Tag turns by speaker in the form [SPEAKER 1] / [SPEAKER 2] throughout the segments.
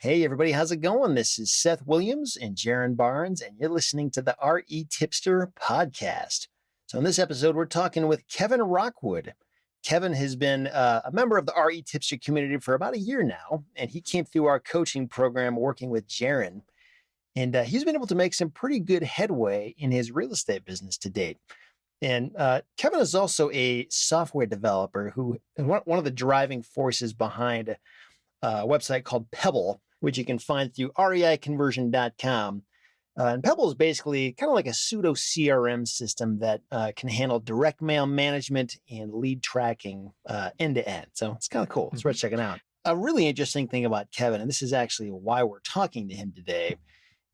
[SPEAKER 1] Hey, everybody, how's it going? This is Seth Williams and Jaren Barnes, and you're listening to the REtipster podcast. So, in this episode, we're talking with Kevin Rockwood. Kevin has been a member of the REtipster community for about a year now, and he came through our coaching program working with Jaren. And he's been able to make some pretty good headway in his real estate business to date. And Kevin is also a software developer who is one of the driving forces behind a website called Pebble, which you can find through reiconversion.com. And Pebble is basically kind of like a pseudo CRM system that can handle direct mail management and lead tracking end to end. So it's kind of cool. It's worth checking out. A really interesting thing about Kevin, and this is actually why we're talking to him today,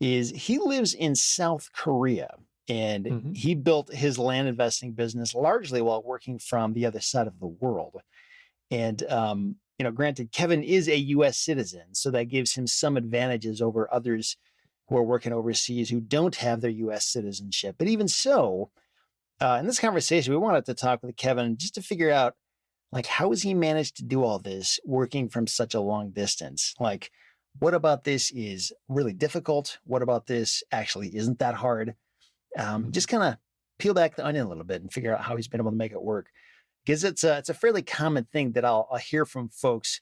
[SPEAKER 1] is he lives in South Korea. And he built his land investing business largely while working from the other side of the world. And granted, Kevin is a U.S. citizen, so that gives him some advantages over others who are working overseas who don't have their U.S. citizenship. But even so, in this conversation, we wanted to talk with Kevin just to figure out, like, how has he managed to do all this working from such a long distance? Like, what about this is really difficult? What about this actually isn't that hard? Just kind of peel back the onion a little bit and figure out how he's been able to make it work. Because it's a fairly common thing that I'll hear from folks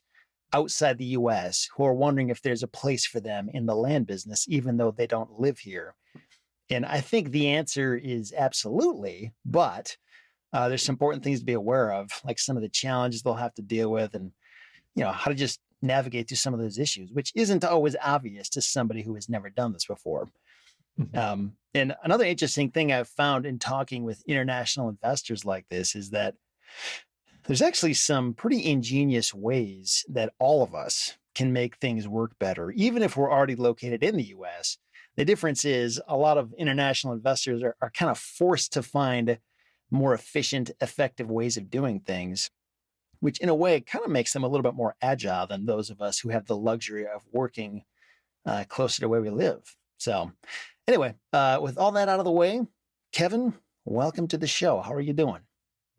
[SPEAKER 1] outside the U.S. who are wondering if there's a place for them in the land business, even though they don't live here. And I think the answer is absolutely, but there's some important things to be aware of, like some of the challenges they'll have to deal with and, how to just navigate through some of those issues, which isn't always obvious to somebody who has never done this before. And another interesting thing I've found in talking with international investors like this is that there's actually some pretty ingenious ways that all of us can make things work better, even if we're already located in the US. The difference is a lot of international investors are kind of forced to find more efficient, effective ways of doing things, which in a way kind of makes them a little bit more agile than those of us who have the luxury of working closer to where we live. So anyway, with all that out of the way, Kevin, welcome to the show. How are you doing?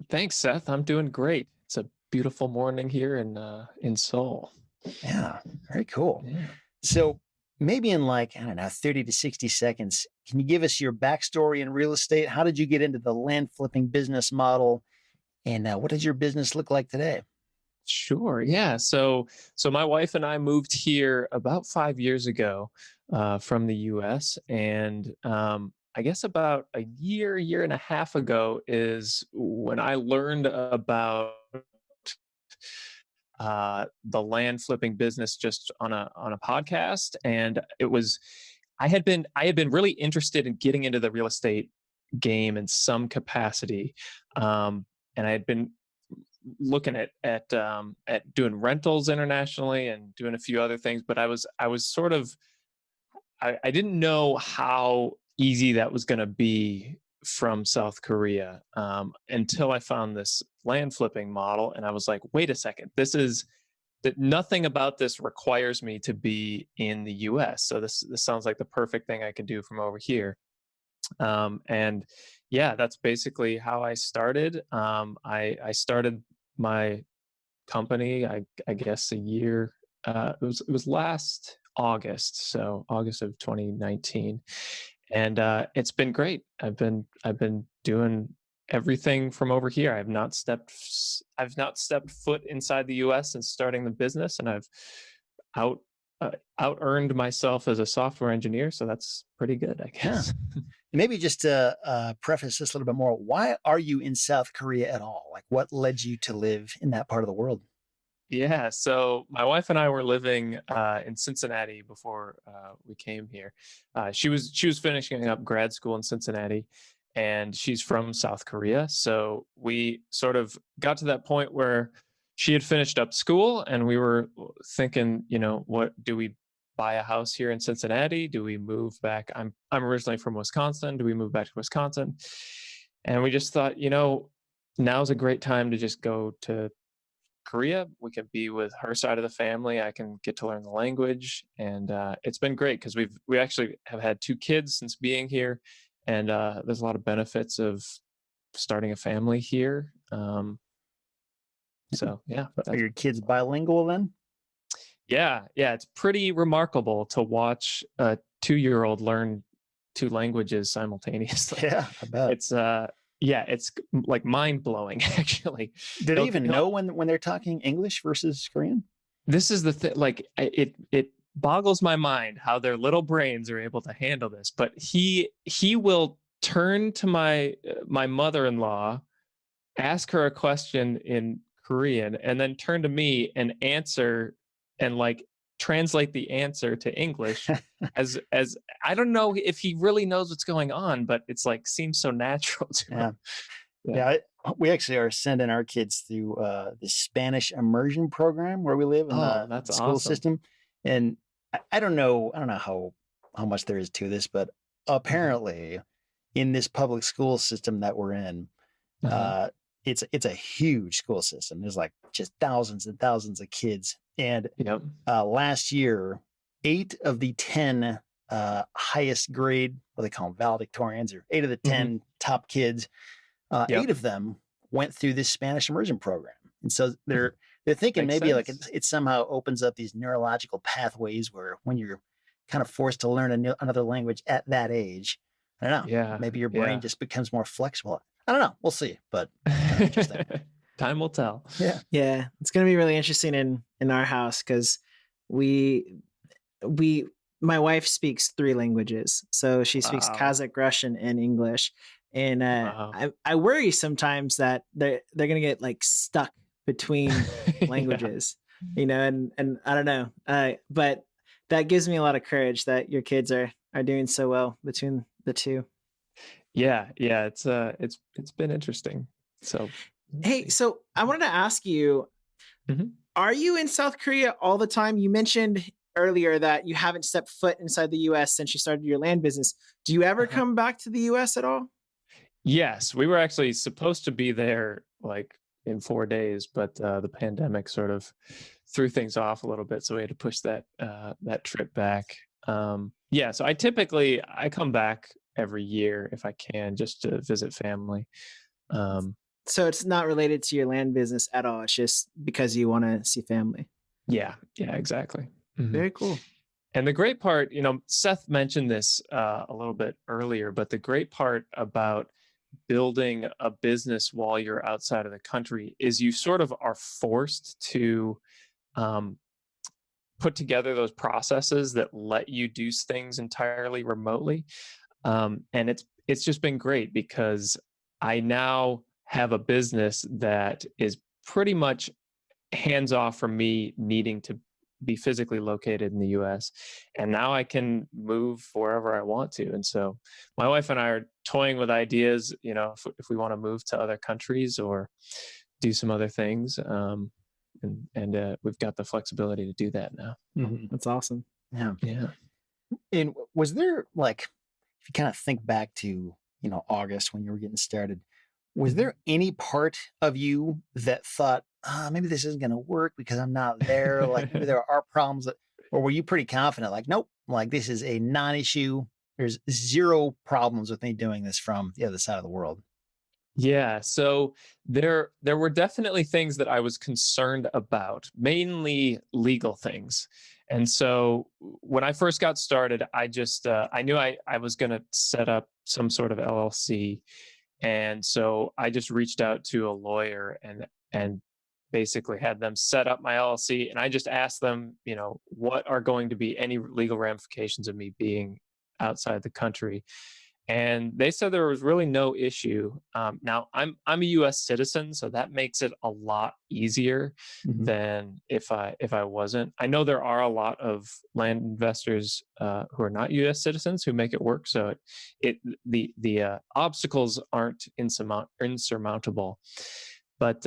[SPEAKER 2] Thanks, Seth. I'm doing great. It's a beautiful morning here in Seoul.
[SPEAKER 1] Yeah, very cool.
[SPEAKER 2] Yeah.
[SPEAKER 1] So maybe in like, I don't know, 30 to 60 seconds, can you give us your backstory in real estate? How did you get into the land flipping business model? And what does your business look like today?
[SPEAKER 2] Sure. Yeah. So my wife and I moved here about 5 years ago from the U.S. And I guess about a year and a half ago is when I learned about the land flipping business just on a podcast, and I had been really interested in getting into the real estate game in some capacity, and I had been looking at doing rentals internationally and doing a few other things, but I was sort of I didn't know how easy that was going to be from South Korea until I found this land flipping model, and I was like, wait a second, this is that nothing about this requires me to be in the U.S. So this sounds like the perfect thing I could do from over here. And yeah, that's basically how I started. I started my company, I guess a year. It was last August, so August of 2019, and it's been great. I've been doing everything from over here. I've not stepped foot inside the U.S. since starting the business, and I've out out earned myself as a software engineer. So that's pretty good, I
[SPEAKER 1] Yeah.
[SPEAKER 2] guess.
[SPEAKER 1] And maybe just to preface this a little bit more, why are you in South Korea at all? Like, what led you to live in that part of the world?
[SPEAKER 2] Yeah, so my wife and I were living in Cincinnati before we came here. She was finishing up grad school in Cincinnati, and she's from South Korea. So we sort of got to that point where she had finished up school, and we were thinking, what do we buy a house here in Cincinnati? Do we move back? I'm originally from Wisconsin. Do we move back to Wisconsin? And we just thought, now's a great time to just go to Korea. We can be with her side of the family. I can get to learn the language, and it's been great because we actually have had two kids since being here, and there's a lot of benefits of starting a family here. So yeah,
[SPEAKER 1] Are your kids bilingual then?
[SPEAKER 2] Yeah, it's pretty remarkable to watch a 2-year-old learn 2 languages simultaneously.
[SPEAKER 1] Yeah, I bet.
[SPEAKER 2] It's it's like mind blowing actually.
[SPEAKER 1] Do they even
[SPEAKER 2] He'll
[SPEAKER 1] know when they're talking English versus Korean?
[SPEAKER 2] This is the thing, like it boggles my mind how their little brains are able to handle this. But he will turn to my mother-in-law, ask her a question in Korean, and then turn to me and answer and like translate the answer to English as I don't know if he really knows what's going on, but it's like seems so natural to
[SPEAKER 1] Yeah.
[SPEAKER 2] him. Yeah.
[SPEAKER 1] Yeah, we actually are sending our kids through the Spanish immersion program where we live in
[SPEAKER 2] Oh,
[SPEAKER 1] the
[SPEAKER 2] that's
[SPEAKER 1] school
[SPEAKER 2] awesome.
[SPEAKER 1] system, and I don't know, how much there is to this, but
[SPEAKER 2] Mhm.
[SPEAKER 1] apparently, in this public school system that we're in,
[SPEAKER 2] Uh-huh.
[SPEAKER 1] uh, it's a huge school system. There's like just thousands and thousands of kids, and
[SPEAKER 2] Yep.
[SPEAKER 1] last year, 8 of the 10 highest grade, what they call them, valedictorians, or 8 of the 10
[SPEAKER 2] Hmm.
[SPEAKER 1] top kids, eight
[SPEAKER 2] Yep.
[SPEAKER 1] of them went through this Spanish immersion program. And so they're thinking
[SPEAKER 2] Makes
[SPEAKER 1] maybe like
[SPEAKER 2] sense.
[SPEAKER 1] it somehow opens up these neurological pathways where when you're kind of forced to learn another language at that age, I don't know,
[SPEAKER 2] Yeah.
[SPEAKER 1] maybe your brain
[SPEAKER 2] Yeah.
[SPEAKER 1] just becomes more flexible. I don't know. We'll see, but it's kind of interesting.
[SPEAKER 2] Time will tell.
[SPEAKER 1] Yeah.
[SPEAKER 3] Yeah, it's gonna be really interesting in our house because we we my wife speaks 3 languages, so she speaks
[SPEAKER 2] Wow.
[SPEAKER 3] Kazakh, Russian, and English. And
[SPEAKER 2] Wow.
[SPEAKER 3] I worry sometimes that they're gonna get like stuck between
[SPEAKER 2] Yeah.
[SPEAKER 3] languages, and I don't know, but that gives me a lot of courage that your kids are doing so well between the two.
[SPEAKER 2] Yeah. It's been interesting. So we'll
[SPEAKER 3] Hey,
[SPEAKER 2] see.
[SPEAKER 3] so I wanted to ask you,
[SPEAKER 2] Mhm.
[SPEAKER 3] are you in South Korea all the time? You mentioned earlier that you haven't stepped foot inside the US since you started your land business. Do you ever
[SPEAKER 1] Uh-huh.
[SPEAKER 3] come back to the US at all?
[SPEAKER 2] Yes, we were actually supposed to be there like in 4 days, but the pandemic sort of threw things off a little bit, so we had to push that trip back. Yeah, so I come back every year if I can, just to visit family. Um,
[SPEAKER 3] So it's not related to your land business at all. It's just because you want to see family.
[SPEAKER 2] yeah, exactly. Mhm.
[SPEAKER 3] Very cool.
[SPEAKER 2] And the great part, Seth mentioned this a little bit earlier, but the great part about building a business while you're outside of the country is you sort of are forced to um, put together those processes that let you do things entirely remotely. And it's just been great because I now have a business that is pretty much hands off from me needing to be physically located in the US. And now I can move wherever I want to. And so my wife and I are toying with ideas, if we want to move to other countries or do some other things. And we've got the flexibility to do that now.
[SPEAKER 1] Mhm.
[SPEAKER 3] That's awesome.
[SPEAKER 1] Yeah.
[SPEAKER 2] Yeah.
[SPEAKER 1] And was there like, if you kind of think back to, August when you were getting started, was
[SPEAKER 2] Mhm.
[SPEAKER 1] there any part of you that thought, maybe this isn't going to work because I'm not there? Like maybe there are problems or were you pretty confident? Like, nope, like this is a non-issue. There's zero problems with me doing this from the other side of the world.
[SPEAKER 2] Yeah, so there were definitely things that I was concerned about, mainly legal things. And so when I first got started, I knew I was going to set up some sort of LLC, and so I just reached out to a lawyer and basically had them set up my LLC, and I just asked them, what are going to be any legal ramifications of me being outside the country, and they said there was really no issue. Now I'm a U.S. citizen, so that makes it a lot easier
[SPEAKER 1] Mhm.
[SPEAKER 2] than if I wasn't. I know there are a lot of land investors who are not U.S. citizens who make it work, so the obstacles aren't insurmountable. But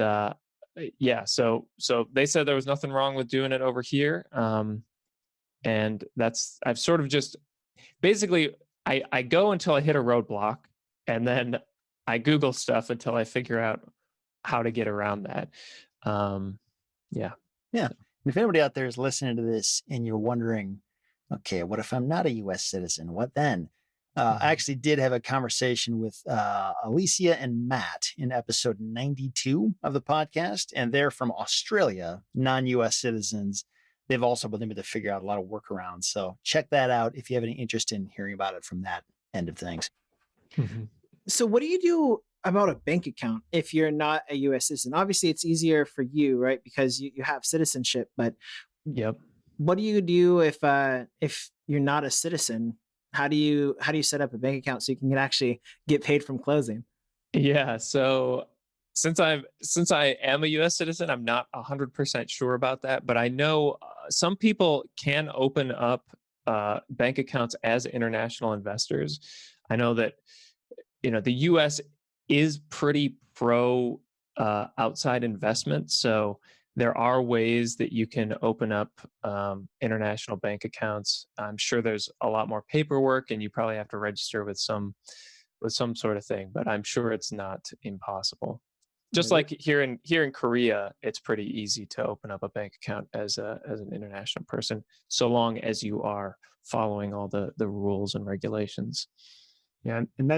[SPEAKER 2] yeah, so they said there was nothing wrong with doing it over here, and I've sort of just basically I go until I hit a roadblock, and then I Google stuff until I figure out how to get around that. Um, yeah.
[SPEAKER 1] Yeah.
[SPEAKER 2] So,
[SPEAKER 1] And if anybody out there is listening to this and you're wondering, okay, what if I'm not a US citizen? What then? I
[SPEAKER 2] mhm.
[SPEAKER 1] actually did have a conversation with Alicia and Matt in episode 92 of the podcast, and they're from Australia, non US citizens they've also been able to figure out a lot of workarounds. So check that out if you have any interest in hearing about it from that end of things.
[SPEAKER 3] So what do you do about a bank account if you're not a US citizen? Obviously it's easier for you, right? Because you have citizenship, but
[SPEAKER 2] Yep.
[SPEAKER 3] what do you do if you're not a citizen? How do you set up a bank account so you can actually get paid from closing?
[SPEAKER 2] Yeah. So since I am a U.S. citizen, I'm not 100% sure about that, but I know some people can open up bank accounts as international investors. I know that the U.S. is pretty pro outside investment, so there are ways that you can open up international bank accounts. I'm sure there's a lot more paperwork, and you probably have to register with some sort of thing, but I'm sure it's not impossible. Just like here in Korea, it's pretty easy to open up a bank account as an international person, so long as you are following all the rules and regulations.
[SPEAKER 1] Yeah, and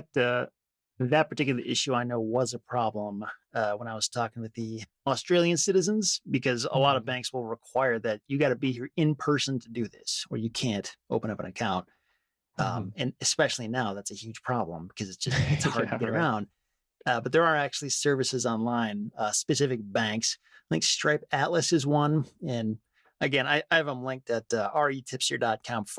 [SPEAKER 1] that particular issue I know was a problem when I was talking with the Australian citizens, because a lot of banks will require that you got to be here in person to do this, or you can't open up an account. And especially now, that's a huge problem because it's hard to
[SPEAKER 2] Yeah,
[SPEAKER 1] get
[SPEAKER 2] right.
[SPEAKER 1] around. But there are actually services online, specific banks. I think Stripe Atlas is one. And again, I have them linked at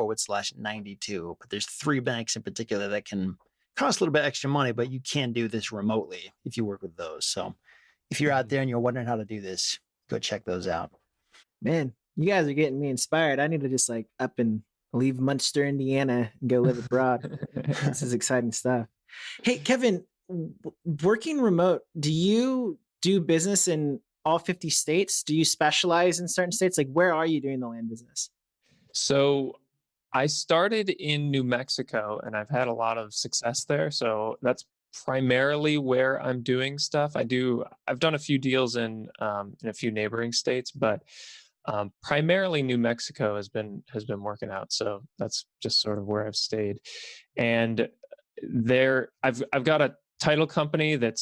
[SPEAKER 1] retipster.com/92. But there's 3 banks in particular that can cost a little bit extra money, but you can do this remotely if you work with those. So if you're out there and you're wondering how to do this, go check those out.
[SPEAKER 3] Man, you guys are getting me inspired. I need to just like up and leave Munster, Indiana and go live abroad. This is exciting stuff. Hey, Kevin, working remote, do you do business in all 50 states? Do you specialize in certain states? Like, where are you doing the land business?
[SPEAKER 2] So I started in New Mexico and I've had a lot of success there. So that's primarily where I'm doing stuff. I've done a few deals in a few neighboring states, but primarily New Mexico has been working out. So that's just sort of where I've stayed. And there I've got a title company that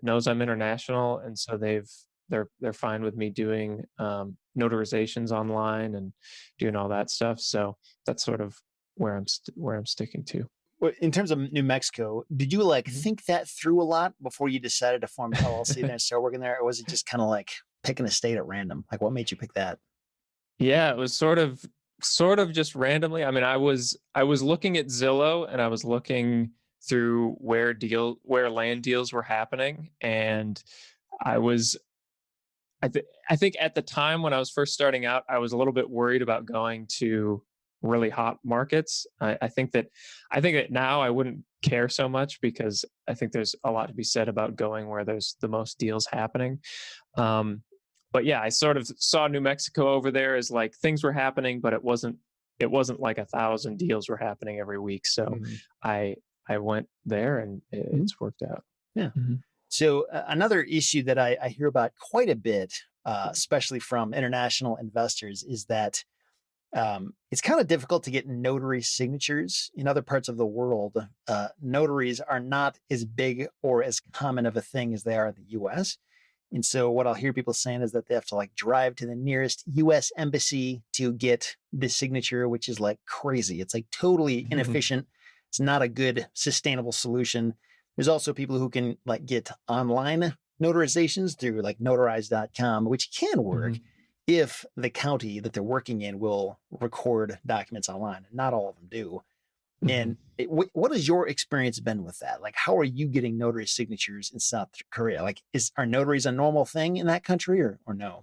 [SPEAKER 2] knows I'm international, and so they're fine with me doing notarizations online and doing all that stuff. So that's sort of where I'm sticking to.
[SPEAKER 1] In terms of New Mexico, did you like
[SPEAKER 2] Mhm.
[SPEAKER 1] think that through a lot before you decided to form an LLC there and start working there? Or was it just kind of like picking a state at random? Like what made you pick that?
[SPEAKER 2] Yeah, it was sort of just randomly. I mean, I was looking at Zillow and I was looking through where land deals were happening, and I was I think at the time when I was first starting out, I was a little bit worried about going to really hot markets. I think that now I wouldn't care so much because I think there's a lot to be said about going where there's the most deals happening. Um, but yeah, I sort of saw New Mexico over there as like things were happening, but it wasn't like 1,000 deals were happening every week. So
[SPEAKER 1] Mhm.
[SPEAKER 2] I I went there and
[SPEAKER 1] Mhm.
[SPEAKER 2] it's worked out.
[SPEAKER 1] Yeah.
[SPEAKER 2] Mhm.
[SPEAKER 1] So another issue that I hear about quite a bit, especially from international investors, is that it's kind of difficult to get notary signatures in other parts of the world. Notaries are not as big or as common of a thing as they are in the US. And so what I'll hear people saying is that they have to like drive to the nearest US embassy to get this signature, which is like crazy. It's like totally inefficient. It's not a good sustainable solution. There's also people who can like get online notarizations through like notarize.com, which can work
[SPEAKER 2] Mhm.
[SPEAKER 1] if the county that they're working in will record documents online. Not all of them do.
[SPEAKER 2] Mhm.
[SPEAKER 1] And what has your experience been with that? Like, how are you getting notary signatures in South Korea? Like, are notaries a normal thing in that country, or no?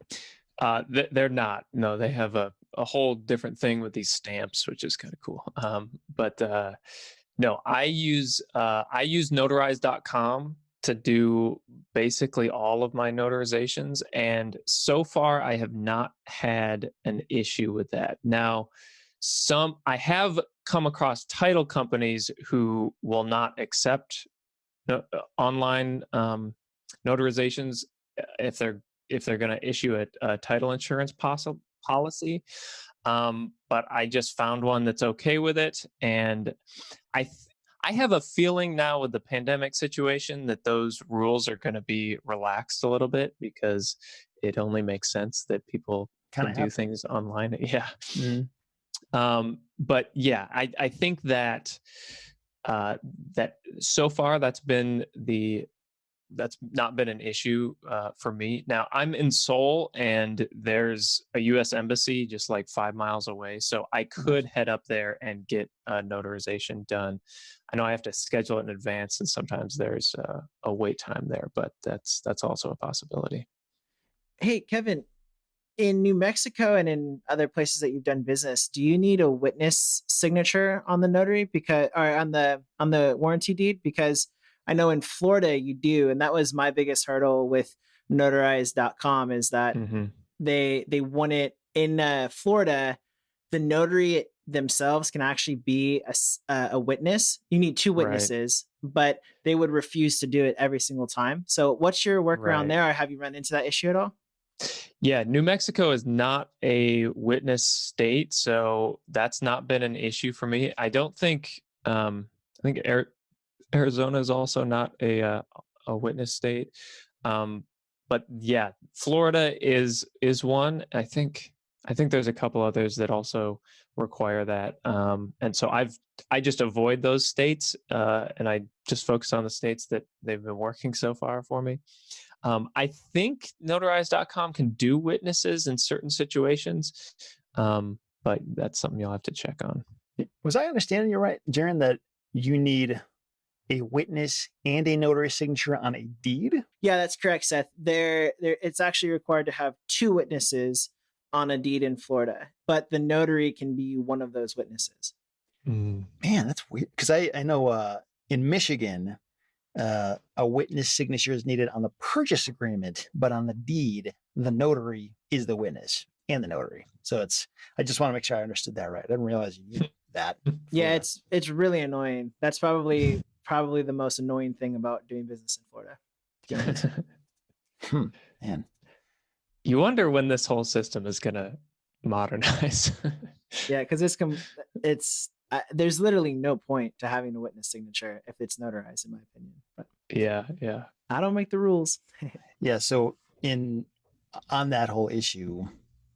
[SPEAKER 2] They're not. No, they have a whole different thing with these stamps, which is kind of cool. But no, I use notarize.com to do basically all of my notarizations, and so far I have not had an issue with that. Now, some I have come across title companies who will not accept online notarizations if they're going to issue a title insurance policy. But I just found one that's okay with it, and I th- I have a feeling now with the pandemic situation that those rules are going to be relaxed a little bit because it only makes sense that people
[SPEAKER 1] kind of
[SPEAKER 2] do things online. Yeah.
[SPEAKER 1] happen.
[SPEAKER 2] But yeah, I think that that so far that's not been an issue for me. Now I'm in Seoul, and there's a U.S. embassy just like 5 miles away, so I could head up there and get a notarization done. I know I have to schedule it in advance, and sometimes there's a wait time there, but that's also a possibility.
[SPEAKER 3] Hey, Kevin, in New Mexico and in other places that you've done business, do you need a witness signature on the notary because or on the warranty deed? Because I know in Florida you do, and that was my biggest hurdle with notarize.com is that
[SPEAKER 2] Hmm.
[SPEAKER 3] they want it in Florida. The notary themselves can actually be a witness. You need two
[SPEAKER 2] Right.
[SPEAKER 3] witnesses, but they would refuse to do it every single time. So, what's your workaround
[SPEAKER 2] Right.
[SPEAKER 3] there, or have you run into that issue at all?
[SPEAKER 2] Yeah, New Mexico is not a witness state, so that's not been an issue for me. I don't think I think Arizona is also not a witness state. Um, but yeah, Florida is one. I think there's a couple others that also require that. And so I just avoid those states, and I just focus on the states that they've been working so far for me. I think notarize.com can do witnesses in certain situations, but that's something you'll have to check on.
[SPEAKER 1] Was I understanding you right, Jaren, that you need a witness and a notary signature on a deed?
[SPEAKER 3] Yeah, that's correct, Seth. It's actually required to have two witnesses on a deed in Florida, but the notary can be one of those witnesses.
[SPEAKER 2] Mm.
[SPEAKER 1] Man, that's weird. Because I know in Michigan, a witness signature is needed on the purchase agreement, but on the deed, the notary is the witness and the notary. So I just want to make sure I understood that right. I didn't realize you needed that.
[SPEAKER 3] Yeah, it's really annoying. That's probably the most annoying thing about doing business in Florida, to be honest.
[SPEAKER 1] Man.
[SPEAKER 2] You wonder when this whole system is going to modernize.
[SPEAKER 3] Yeah, because there's literally no point to having a witness signature if it's notarized, in my opinion. But
[SPEAKER 2] Yeah.
[SPEAKER 3] I don't make the rules.
[SPEAKER 1] Yeah. So on that whole issue,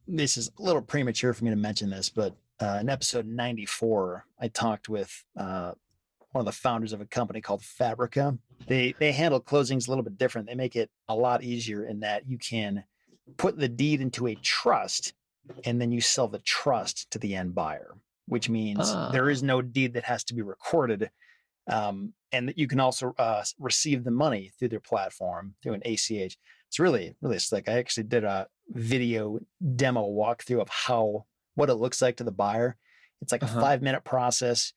[SPEAKER 1] this is a little premature for me to mention this, but in episode 94, I talked with one of the founders of a company called Fabrica. They handle closings a little bit different. They make it a lot easier in that you can put the deed into a trust and then you sell the trust to the end buyer, which means there is no deed that has to be recorded. And that you can also receive the money through their platform through an ACH. It's really, really slick. I actually did a video demo walkthrough of what it looks like to the buyer. It's like a 5-minute process.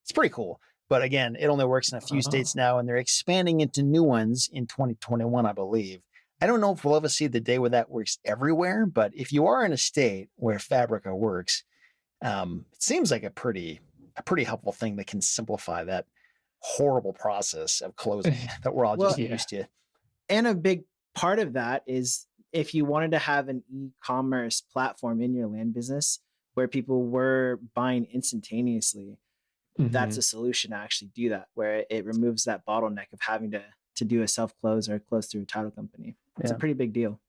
[SPEAKER 1] It's pretty cool. But again, it only works in a few states now, and they're expanding into new ones in 2021, I believe. I don't know if we'll ever see the day where that works everywhere, but if you are in a state where Fabrica works, it seems like a pretty helpful thing that can simplify that horrible process of closing that we're all just used to.
[SPEAKER 3] And a big part of that is if you wanted to have an e-commerce platform in your land business where people were buying instantaneously, that's a solution to actually do that, where it removes that bottleneck of having to do a self-close or close through a title company. It's a pretty big deal.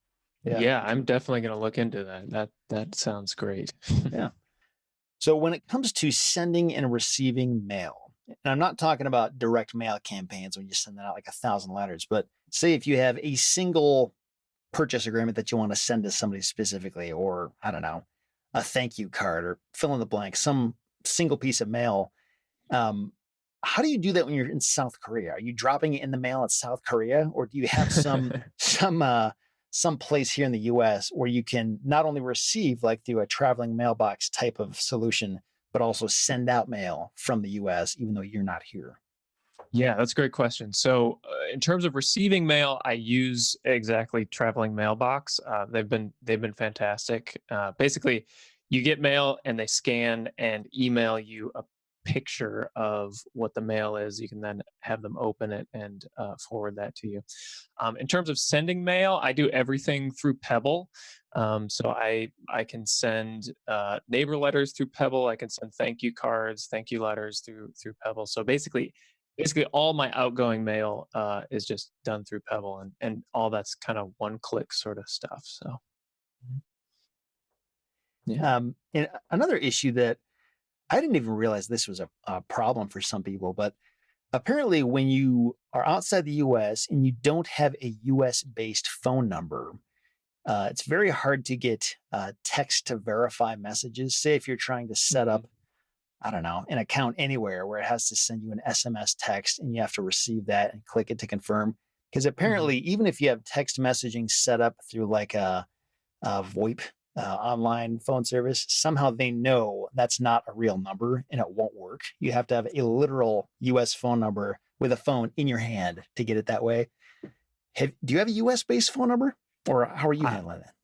[SPEAKER 2] Yeah, I'm definitely going to look into that. That sounds great.
[SPEAKER 1] Yeah. So when it comes to sending and receiving mail, and I'm not talking about direct mail campaigns when you send out like 1,000 letters, but say if you have a single purchase agreement that you want to send to somebody specifically, or I don't know, a thank you card or fill in the blank, some single piece of mail. How do you do that when you're in South Korea? Are you dropping it in the mail at South Korea, or do you have some place here in the U.S. where you can not only receive like through a traveling mailbox type of solution, but also send out mail from the U.S. even though you're not here?
[SPEAKER 2] Yeah, that's a great question. So, in terms of receiving mail, I use exactly traveling mailbox. They've been fantastic. Basically, you get mail and they scan and email you a picture of what the mail is. You can then have them open it and forward that to you. In terms of sending mail, I do everything through Pebble. So I can send neighbor letters through Pebble. I can send thank you cards, thank you letters through Pebble. So basically all my outgoing mail is just done through Pebble, and all that's kind of one click sort of stuff. So Yeah.
[SPEAKER 1] And another issue that I didn't even realize this was a problem for some people, but apparently when you are outside the US and you don't have a US based phone number, it's very hard to get text to verify messages. Say if you're trying to set
[SPEAKER 2] Mhm.
[SPEAKER 1] up, I don't know, an account anywhere where it has to send you an SMS text and you have to receive that and click it to confirm. Because apparently,
[SPEAKER 2] Mhm.
[SPEAKER 1] even if you have text messaging set up through like a VoIP online phone service, somehow they know that's not a real number and it won't work. You have to have a literal US phone number with a phone in your hand to get it that way. Do you have a US based phone number or how are you
[SPEAKER 2] I,
[SPEAKER 1] handling that?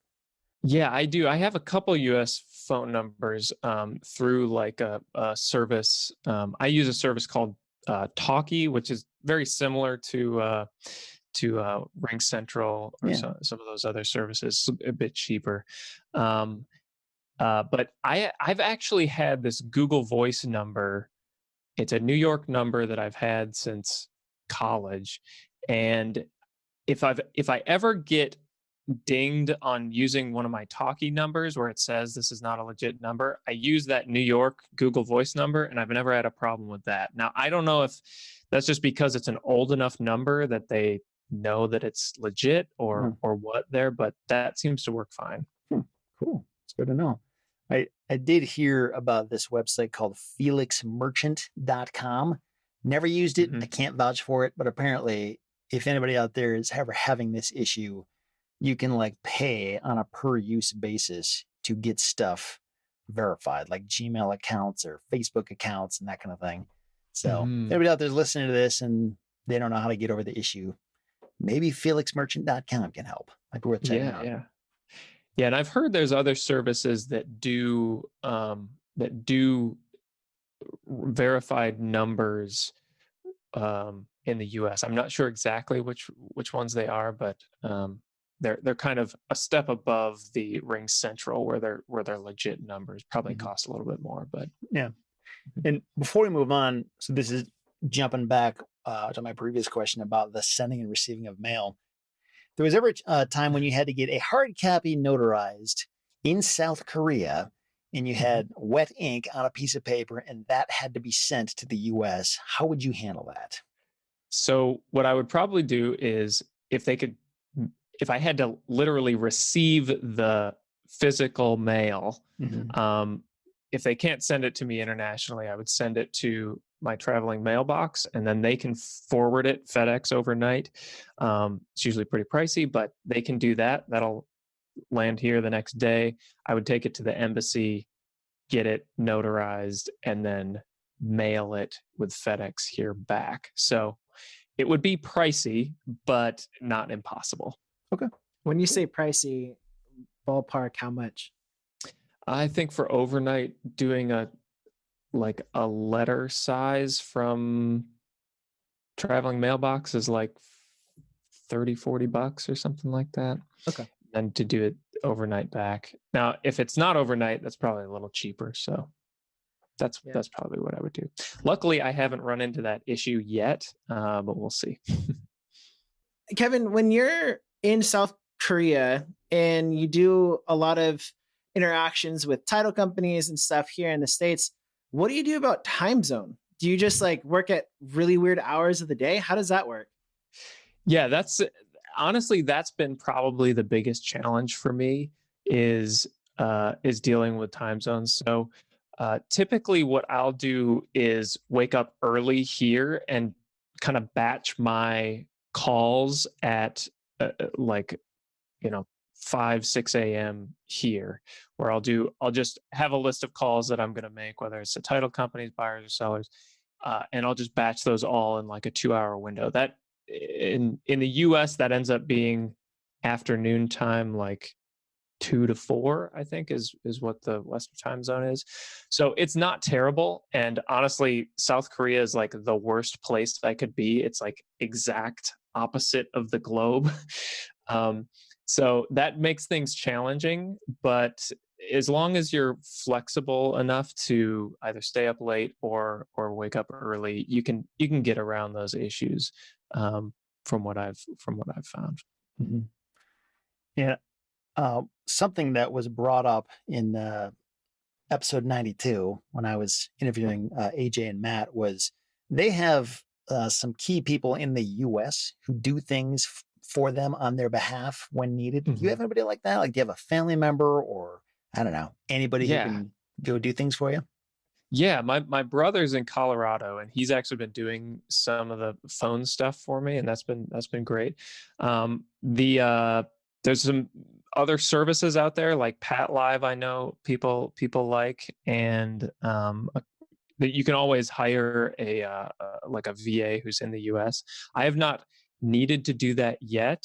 [SPEAKER 2] yeah, I do. I have a couple US phone numbers through like a service. I use a service called Talkie, which is very similar to Ring Central or
[SPEAKER 1] Yeah.
[SPEAKER 2] some of those other services, a bit cheaper. Um, but I've actually had this Google Voice number. It's a New York number that I've had since college, and if I ever get dinged on using one of my talkie numbers where it says this is not a legit number, I use that New York Google Voice number, and I've never had a problem with that. Now, I don't know if that's just because it's an old enough number that they know that it's legit
[SPEAKER 1] Mhm.
[SPEAKER 2] or what there, but that seems to work fine.
[SPEAKER 1] Hmm, cool. It's good to know. I did hear about this website called felixmerchant.com. Never used it. I
[SPEAKER 2] Mhm.
[SPEAKER 1] can't vouch for it, but apparently, if anybody out there is ever having this issue, you can like pay on a per use basis to get stuff verified, like Gmail accounts or Facebook accounts and that kind of thing. So, if
[SPEAKER 2] Mhm.
[SPEAKER 1] anybody out there is listening to this and they don't know how to get over the issue, maybe felixmerchant.com can help. Might be worth checking
[SPEAKER 2] Yeah,
[SPEAKER 1] out.
[SPEAKER 2] yeah. Yeah, and I've heard there's other services that do verified numbers in the U.S. I'm not sure exactly which ones they are, but they're kind of a step above the Ring Central where they're legit numbers. Probably
[SPEAKER 1] Mhm.
[SPEAKER 2] cost a little bit more, but
[SPEAKER 1] Yeah.
[SPEAKER 2] mhm.
[SPEAKER 1] And before we move on, so this is jumping back to my previous question about the sending and receiving of mail. There was ever a time when you had to get a hard copy notarized in South Korea and you
[SPEAKER 2] Mhm.
[SPEAKER 1] had wet ink on a piece of paper and that had to be sent to the US. How would you handle that?
[SPEAKER 2] So what I would probably do is if they could, if I had to literally receive the physical mail,
[SPEAKER 1] Mhm.
[SPEAKER 2] um, if they can't send it to me internationally, I would send it to my traveling mailbox, and then they can forward it FedEx overnight. It's usually pretty pricey, but they can do that. That'll land here the next day. I would take it to the embassy, get it notarized, and then mail it with FedEx here back. So it would be pricey, but not impossible.
[SPEAKER 1] Okay.
[SPEAKER 3] When you
[SPEAKER 1] Cool.
[SPEAKER 3] say pricey, ballpark, how much?
[SPEAKER 2] I think for overnight, doing a letter size from traveling mailbox is like 30, $40 or something like that.
[SPEAKER 3] Okay.
[SPEAKER 2] And to do it overnight back. Now, if it's not overnight, that's probably a little cheaper. So
[SPEAKER 3] Yeah.
[SPEAKER 2] that's probably what I would do. Luckily, I haven't run into that issue yet, but we'll see.
[SPEAKER 3] Kevin, when you're in South Korea and you do a lot of interactions with title companies and stuff here in the States, what do you do about time zone? Do you just like work at really weird hours of the day? How does that work?
[SPEAKER 2] Yeah, that's honestly that's been probably the biggest challenge for me is dealing with time zones. So typically, what I'll do is wake up early here and kind of batch my calls at like 5 6 a.m. here, where I'll just have a list of calls that I'm going to make, whether it's to title companies, buyers, or sellers, and I'll just batch those all in like a 2 hour window. That in the US that ends up being afternoon time, like 2 to 4, I think is what the Western time zone is. So it's not terrible. And honestly, South Korea is like the worst place I could be. It's like exact opposite of the globe. um, so that makes things challenging, but as long as you're flexible enough to either stay up late or wake up early, you can get around those issues, um, from what I've found.
[SPEAKER 1] Mhm. Yeah. Something that was brought up in episode 92 when I was interviewing AJ and Matt was they have some key people in the US who do things for them on their behalf when needed. Do you have anybody like that? Like, do you have a family member or, I don't know, anybody who can go do things for you?
[SPEAKER 2] Yeah, my brother's in Colorado, and he's actually been doing some of the phone stuff for me, and that's been great. There's some other services out there like Pat Live. I know people like, and that you can always hire a like a VA who's in the U.S. I have not needed to do that yet,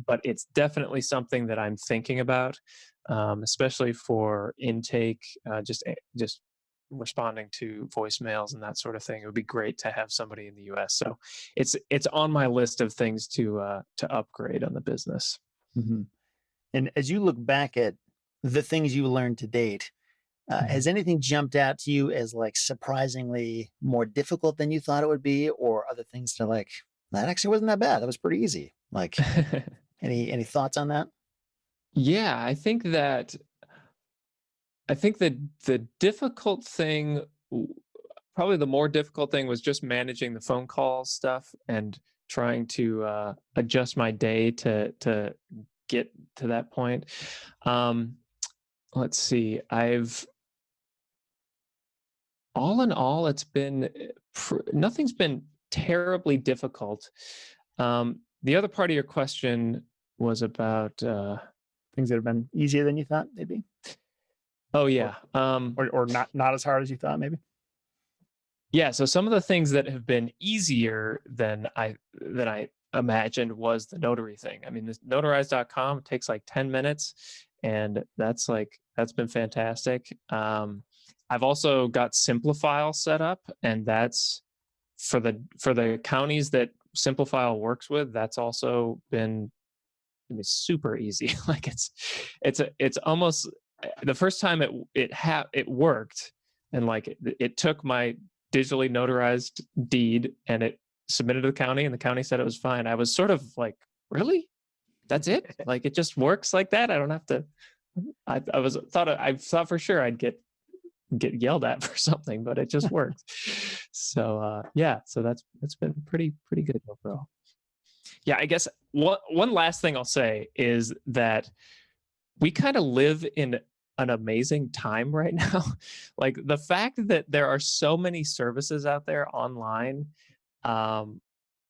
[SPEAKER 2] but it's definitely something that I'm thinking about, especially for intake, just responding to voicemails and that sort of thing. It would be great to have somebody in the U.S. So it's on my list of things to upgrade on the business.
[SPEAKER 1] Mm-hmm. And as you look back at the things you learned to date, has anything jumped out to you as like surprisingly more difficult than you thought it would be, or other things that are like, that actually wasn't that bad. That was pretty easy. Like, any thoughts on that?
[SPEAKER 2] Yeah, I think that the difficult thing, probably the more difficult thing, was just managing the phone call stuff and trying to adjust my day to get to that point. Let's see. All in all, it's been nothing's been terribly difficult. The other part of your question was about
[SPEAKER 1] Things that have been easier than you thought, maybe.
[SPEAKER 2] Oh yeah,
[SPEAKER 1] or not as hard as you thought, maybe.
[SPEAKER 2] Yeah, so some of the things that have been easier than I imagined was the notary thing. I mean, this notarize.com takes like 10 minutes, and that's been fantastic. I've also got Simplifile set up, and that's for the counties that Simplifile works with. That's also been, I mean, super easy. Like it's almost the first time it worked, and like it took my digitally notarized deed and it submitted to the county, and the county said it was fine. I was sort of like, really? That's it? Like, it just works like that? I don't have to. I thought for sure I'd get yelled at for something, but it just worked. So yeah, so that's been pretty good overall. Yeah, I guess one last thing I'll say is that we kind of live in an amazing time right now. Like, the fact that there are so many services out there online,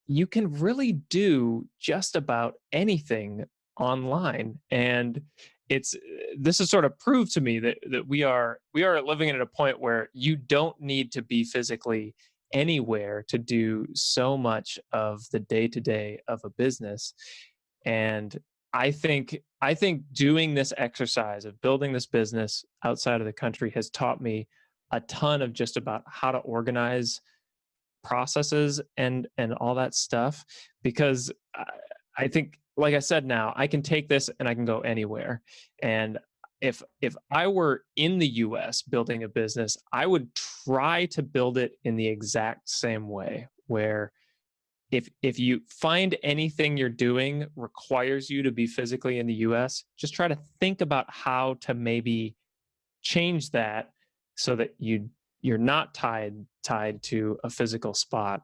[SPEAKER 2] you can really do just about anything online. And this has sort of proved to me that we are living at a point where you don't need to be physically anywhere to do so much of the day-to-day of a business. And I think doing this exercise of building this business outside of the country has taught me a ton of just about how to organize processes and all that stuff, because I think, like I said, now I can take this and I can go anywhere. And if I were in the US building a business, I would try to build it in the exact same way, where if you find anything you're doing requires you to be physically in the US, just try to think about how to maybe change that so that you're not tied to a physical spot.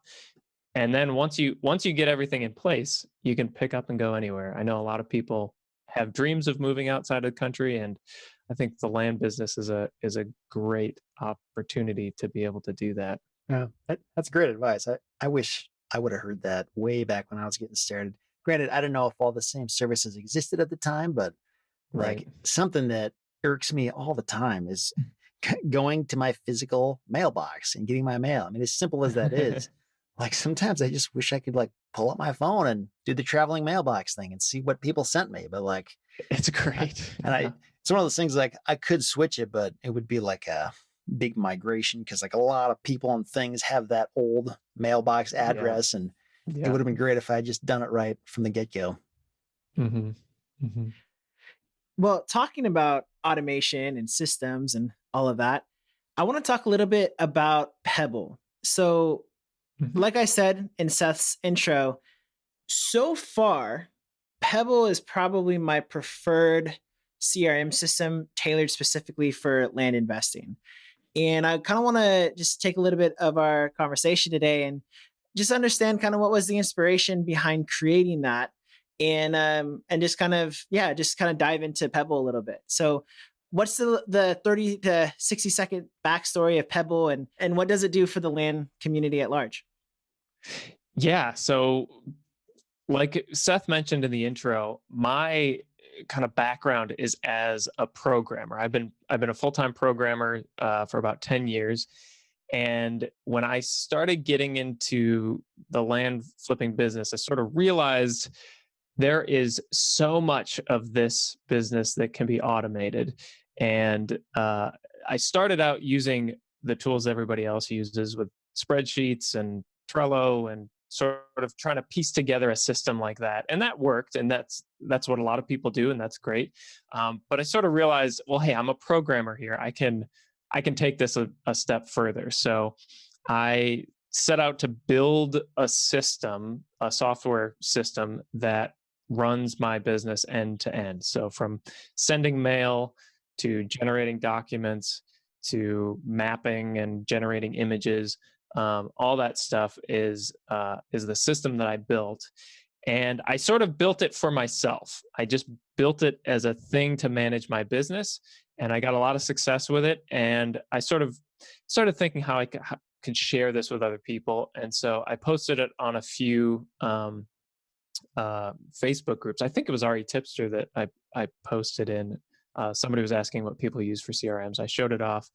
[SPEAKER 2] And then once you get everything in place, you can pick up and go anywhere. I know a lot of people have dreams of moving outside of the country, and I think the land business is a great opportunity to be able to do that.
[SPEAKER 1] Yeah, that's great advice. I wish I would have heard that way back when I was getting started. Granted, I don't know if all the same services existed at the time, but like,
[SPEAKER 2] Right.
[SPEAKER 1] something that irks me all the time is going to my physical mailbox and getting my mail. I mean, as simple as that is, like, sometimes I just wish I could like pull up my phone and do the traveling mailbox thing and see what people sent me. But like,
[SPEAKER 2] It's great.
[SPEAKER 1] it's one of those things, like, I could switch it, but it would be like a big migration because like a lot of people and things have that old mailbox address, and it would have been great if I had just done it right from the get-go.
[SPEAKER 2] Mm-hmm. Mm-hmm.
[SPEAKER 3] Well, talking about automation and systems and all of that, I want to talk a little bit about Pebble. So, like I said in Seth's intro, so far, Pebble is probably my preferred CRM system tailored specifically for land investing. And I kind of want to just take a little bit of our conversation today and just understand kind of what was the inspiration behind creating that, and just kind of dive into Pebble a little bit. So what's the 30 to 60-second backstory of Pebble, and what does it do for the land community at large?
[SPEAKER 2] Yeah. So, like Seth mentioned in the intro, my kind of background is as a programmer. I've been a full-time programmer for about 10 years. And when I started getting into the land flipping business, I sort of realized there is so much of this business that can be automated. And I started out using the tools everybody else uses with spreadsheets and Trello, and sort of trying to piece together a system like that. And that worked. And that's what a lot of people do. And that's great. But I sort of realized, well, hey, I'm a programmer here. I can take this a step further. So I set out to build a system, a software system that runs my business end to end. So from sending mail to generating documents to mapping and generating images, all that stuff is the system that I built. And I sort of built it for myself. I just built it as a thing to manage my business, and I got a lot of success with it. And I sort of started thinking how I could share this with other people. And so I posted it on a few Facebook groups. I think it was REtipster that I posted in. Somebody was asking what people use for CRMs. I showed it off.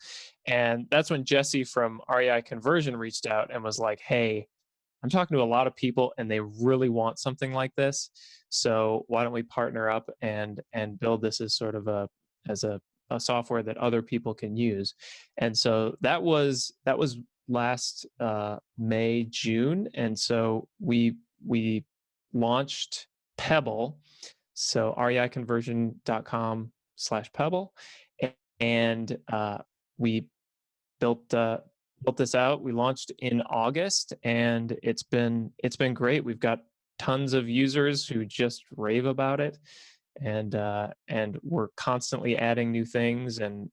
[SPEAKER 2] And that's when Jesse from REI Conversion reached out and was like, hey, I'm talking to a lot of people and they really want something like this. So why don't we partner up and build this as sort of a software that other people can use. And so that was last May, June. And so we launched Pebble. So reiconversion.com/Pebble. And we built this out. We launched in August, and it's been great. We've got tons of users who just rave about it, and we're constantly adding new things and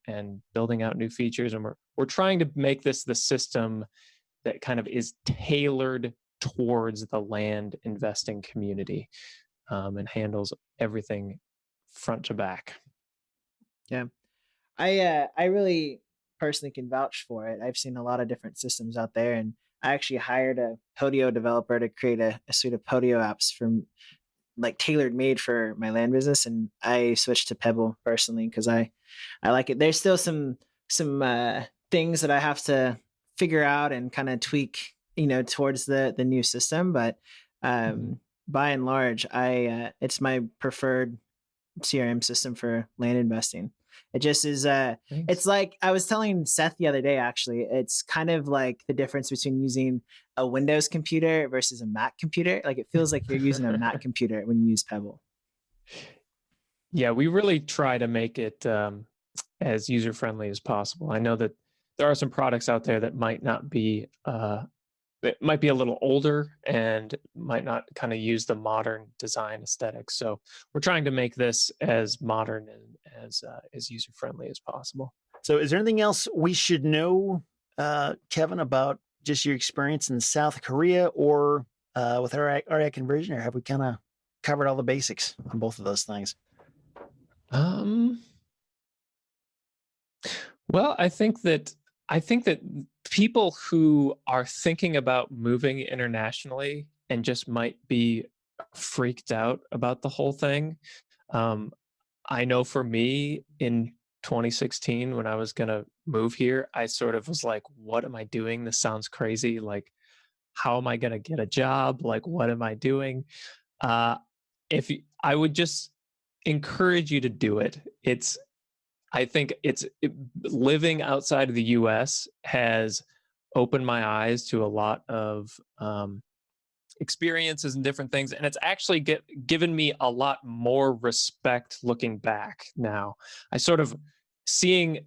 [SPEAKER 2] building out new features, and we're trying to make this the system that kind of is tailored towards the land investing community, and handles everything front to back.
[SPEAKER 3] Yeah, I really personally can vouch for it. I've seen a lot of different systems out there, and I actually hired a Podio developer to create a suite of Podio apps from like tailored made for my land business, and I switched to Pebble personally because I like it. There's still some things that I have to figure out and kind of tweak, towards the new system, but by and large, it's my preferred CRM system for land investing. It just is it's like I was telling Seth the other day, actually, it's kind of like the difference between using a Windows computer versus a Mac computer. Like it feels like you're using a Mac computer when you use Pebble.
[SPEAKER 2] Yeah, we really try to make it as user friendly as possible. I know that there are some products out there that might not be it might be a little older and might not kind of use the modern design aesthetic. So we're trying to make this as modern and as user friendly as possible.
[SPEAKER 1] So is there anything else we should know, Kevin, about just your experience in South Korea or with REI Conversion, or have we kind of covered all the basics on both of those things?
[SPEAKER 2] Well, I think that people who are thinking about moving internationally and just might be freaked out about the whole thing. I know for me in 2016, when I was going to move here, I sort of was like, what am I doing? This sounds crazy. Like, how am I going to get a job? Like, what am I doing? I would just encourage you to do it. I think living outside of the US has opened my eyes to a lot of experiences and different things. And it's actually given me a lot more respect looking back now. I sort of seeing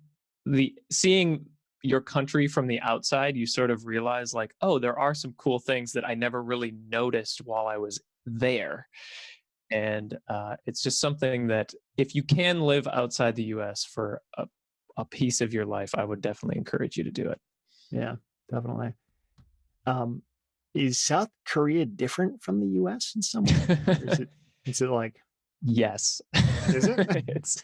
[SPEAKER 2] your country from the outside, you sort of realize like, oh, there are some cool things that I never really noticed while I was there. And it's just something that if you can live outside the US for a piece of your life, I would definitely encourage you to do it.
[SPEAKER 1] Yeah, definitely. Is South Korea different from the US in some way? Or is it like,
[SPEAKER 2] Yes.
[SPEAKER 1] is it?
[SPEAKER 2] It's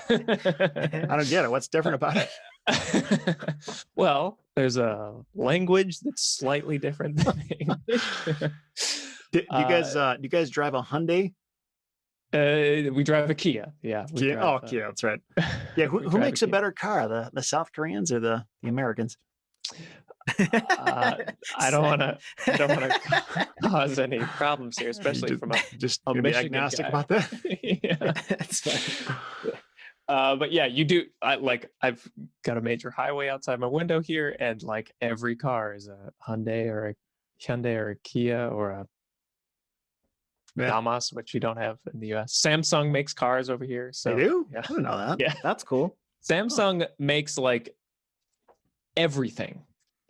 [SPEAKER 1] I don't get it. What's different about it?
[SPEAKER 2] Well, there's a language that's slightly different than English.
[SPEAKER 1] Do you guys drive a Hyundai?
[SPEAKER 2] We drive a Kia. Yeah.
[SPEAKER 1] Kia? Kia, that's right. Yeah, who makes a better car, the South Koreans or the Americans?
[SPEAKER 2] I don't want to cause any problems here, especially from a Michigan
[SPEAKER 1] agnostic
[SPEAKER 2] guy.
[SPEAKER 1] about that.
[SPEAKER 2] Yeah,
[SPEAKER 3] That's fine.
[SPEAKER 2] But yeah, you do. I've got a major highway outside my window here, and like every car is a Hyundai or a Kia or a Damas, which we don't have in the US. Samsung makes cars over here. So
[SPEAKER 1] they do?
[SPEAKER 2] Yeah.
[SPEAKER 1] I didn't know that.
[SPEAKER 2] Yeah,
[SPEAKER 3] that's cool.
[SPEAKER 2] Samsung makes like everything.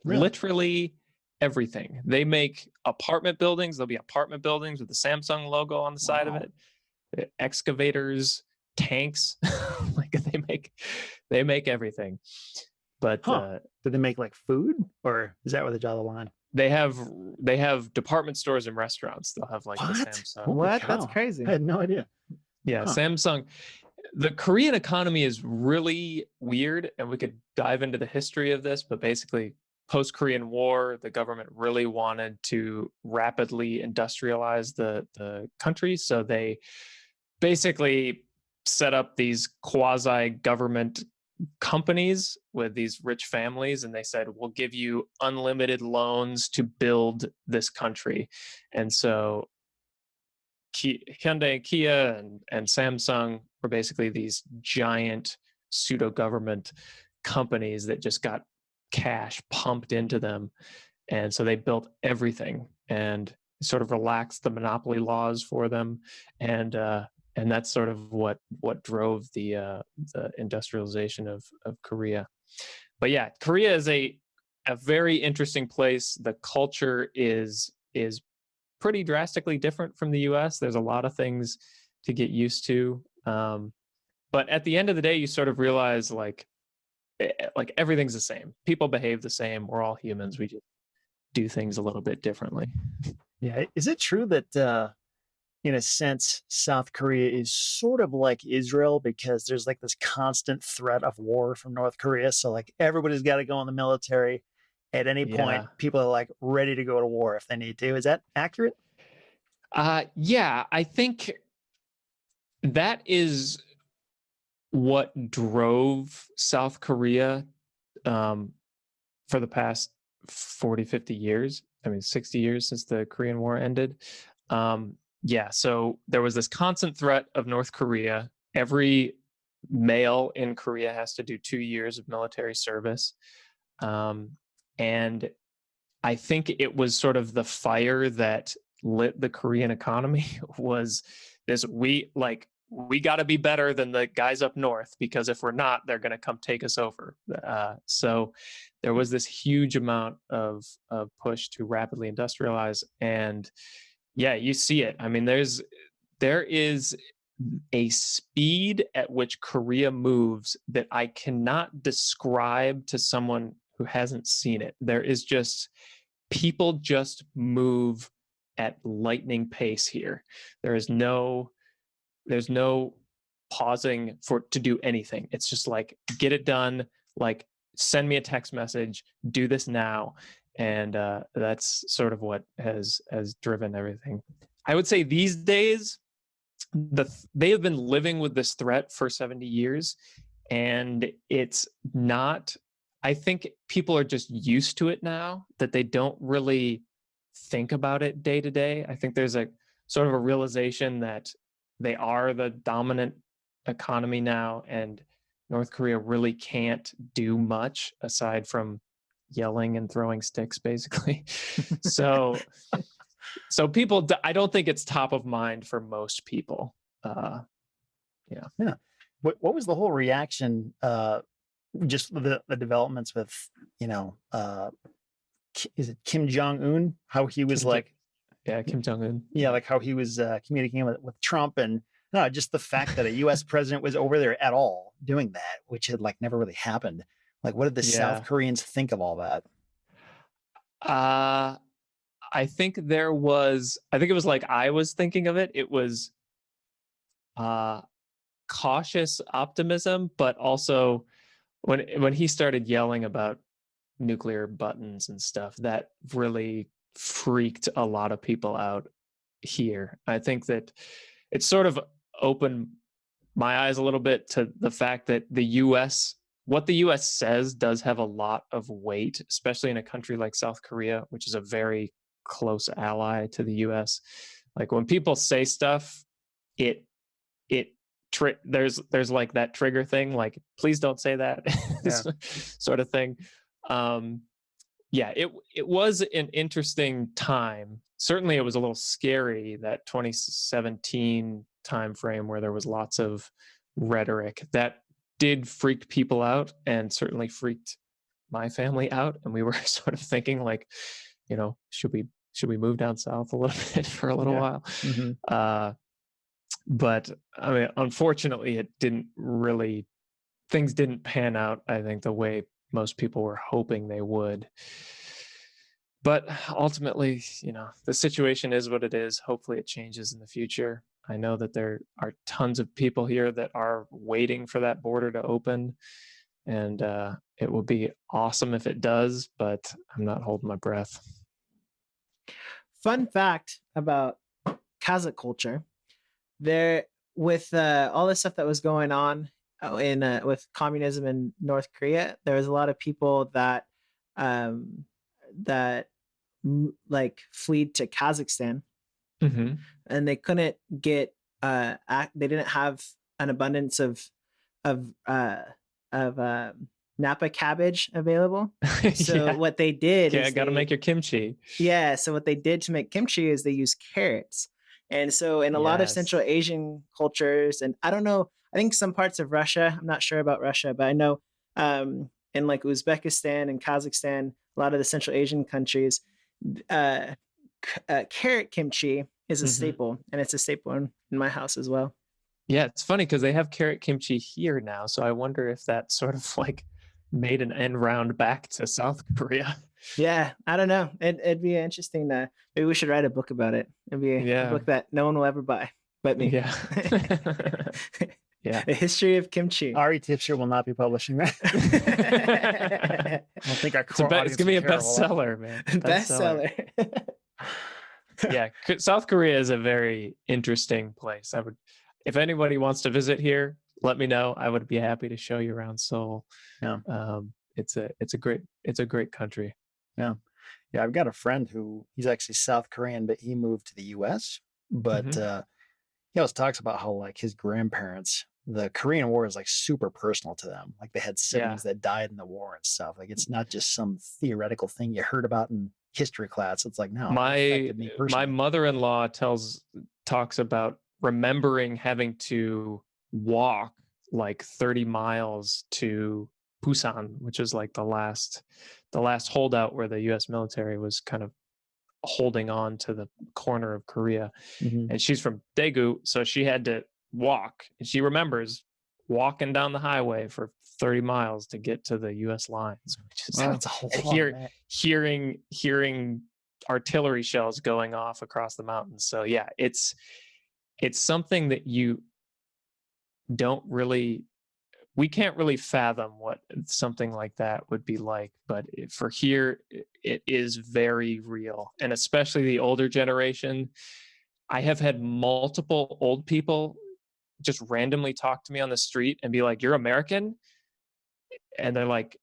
[SPEAKER 1] Really?
[SPEAKER 2] Literally everything. They make apartment buildings. There'll be apartment buildings with the Samsung logo on the side of it. Excavators, tanks. Like they make everything. But
[SPEAKER 1] do they make like food, or is that where they draw the line?
[SPEAKER 2] They have department stores and restaurants. They'll have like the Samsung.
[SPEAKER 3] What? That's crazy.
[SPEAKER 1] I had no idea.
[SPEAKER 2] Yeah, Samsung. The Korean economy is really weird, and we could dive into the history of this, but basically post-Korean War, the government really wanted to rapidly industrialize the country. So they basically set up these quasi-government companies with these rich families, and they said, we'll give you unlimited loans to build this country. And so Hyundai, Kia, and Samsung were basically these giant pseudo-government companies that just got cash pumped into them. And so they built everything and sort of relaxed the monopoly laws for them. And that's sort of what drove the industrialization of Korea. But yeah, Korea is a very interesting place. The culture is pretty drastically different from the US. There's a lot of things to get used to. But at the end of the day, you sort of realize like everything's the same. People behave the same. We're all humans. We just do things a little bit differently.
[SPEAKER 1] Yeah. Is it true that, in a sense, South Korea is sort of like Israel because there's like this constant threat of war from North Korea? So like everybody's got to go in the military at any point. People are like ready to go to war if they need to. Is that accurate?
[SPEAKER 2] Yeah, I think that is what drove South Korea for the past 40, 50 years. I mean, 60 years since the Korean War ended. Yeah, so there was this constant threat of North Korea. Every male in Korea has to do 2 years of military service. And I think it was sort of the fire that lit the Korean economy was this, we got to be better than the guys up north, because if we're not, they're going to come take us over. So there was this huge amount of push to rapidly industrialize. And yeah, you see it. I mean, there is a speed at which Korea moves that I cannot describe to someone who hasn't seen it. There is just, people just move at lightning pace here. There's no pausing to do anything. It's just like, get it done. Like, send me a text message, do this now. And that's sort of what has driven everything. I would say these days, they have been living with this threat for 70 years. And it's not, I think people are just used to it now, that they don't really think about it day to day. I think there's a sort of a realization that they are the dominant economy now, and North Korea really can't do much aside from yelling and throwing sticks, basically. So people, I don't think it's top of mind for most people. Yeah.
[SPEAKER 1] What was the whole reaction? Just the developments with, is it Kim Jong-un? How he was Kim
[SPEAKER 2] Jong-un.
[SPEAKER 1] Yeah, like how he was communicating with Trump, and No, just the fact that a U.S. president was over there at all doing that, which had like never really happened. Like, what did the South
[SPEAKER 2] Yeah.
[SPEAKER 1] Koreans think of all that?
[SPEAKER 2] I think it was like I was thinking of it. It was cautious optimism, but also when he started yelling about nuclear buttons and stuff, that really freaked a lot of people out here. I think that it sort of opened my eyes a little bit to the fact that what the US says does have a lot of weight, especially in a country like South Korea, which is a very close ally to the US. Like when people say stuff, it there's like that trigger thing, like please don't say that,
[SPEAKER 1] Yeah.
[SPEAKER 2] sort of thing. Yeah, it was an interesting time. Certainly, it was a little scary, that 2017 time frame where there was lots of rhetoric that did freak people out, and certainly freaked my family out. And we were sort of thinking, like, should we move down south a little bit for a little while?
[SPEAKER 1] Mm-hmm.
[SPEAKER 2] But I mean, unfortunately, things didn't pan out, I think, the way most people were hoping they would. But ultimately, the situation is what it is. Hopefully it changes in the future. I know that there are tons of people here that are waiting for that border to open, and it will be awesome if it does, but I'm not holding my breath.
[SPEAKER 3] Fun fact about Kazakh culture: there, with all the stuff that was going on with communism in North Korea, there was a lot of people that that like fled to Kazakhstan, and they couldn't get they didn't have an abundance of Napa cabbage available. So
[SPEAKER 2] Yeah.
[SPEAKER 3] what they did is
[SPEAKER 2] got to make your kimchi.
[SPEAKER 3] Yeah, so what they did to make kimchi is they used carrots. And so in a lot of Central Asian cultures, and I don't know, I think some parts of Russia, I'm not sure about Russia, but I know in like Uzbekistan and Kazakhstan, a lot of the Central Asian countries, carrot kimchi is a staple, and it's a staple in my house as well.
[SPEAKER 2] Yeah, it's funny because they have carrot kimchi here now, so I wonder if that sort of like made an end round back to South Korea.
[SPEAKER 3] Yeah, I don't know. It'd be interesting. Maybe we should write a book about it. It'd be a book that no one will ever buy but me.
[SPEAKER 2] Yeah. Yeah.
[SPEAKER 3] A history of kimchi.
[SPEAKER 1] REtipster will not be publishing that. I don't think our core
[SPEAKER 2] it's gonna be a bestseller, man.
[SPEAKER 3] Bestseller.
[SPEAKER 2] Yeah, South Korea is a very interesting place. If anybody wants to visit here, let me know. I would be happy to show you around Seoul.
[SPEAKER 1] Yeah.
[SPEAKER 2] It's a great country.
[SPEAKER 1] Yeah. Yeah. I've got a friend he's actually South Korean, but he moved to the US. But he always talks about how like his grandparents, the Korean War is like super personal to them. Like they had siblings that died in the war and stuff. Like it's not just some theoretical thing you heard about in history class. It's like, no,
[SPEAKER 2] my mother-in-law talks about remembering having to walk like 30 miles to Busan, which is like the last holdout where the US military was kind of holding on to the corner of Korea. And she's from Daegu, so she had to walk, and she remembers walking down the highway for 30 miles to get to the US lines, which is
[SPEAKER 1] that's a whole lot,
[SPEAKER 2] hearing artillery shells going off across the mountains. So yeah, it's something that we can't really fathom what something like that would be like, but for here, it is very real. And especially the older generation. I have had multiple old people just randomly talk to me on the street and be like, "You're American?" And they're like,